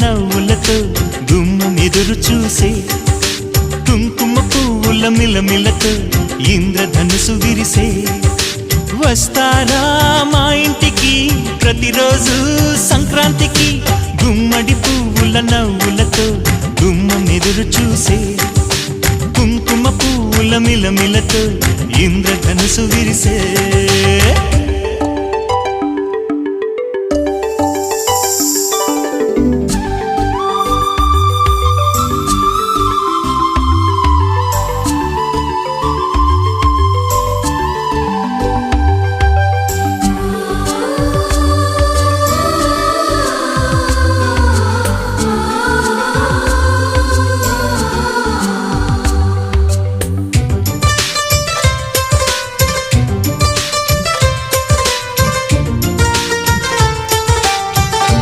నవ్వులతో గుమ్మం ఎదురు చూసే కుంకుమ పువ్వుల మిలమిలతో ఇంద్రధనుసు విరిసే వస్తారా మా ఇంటికి ప్రతిరోజు సంక్రాంతికి గుమ్మడి పువ్వుల నవ్వులతో గుమ్మం ఎదురు చూసే కుంకుమ పువ్వుల మిలమిలతో ఇంద్రధనుసు విరిసే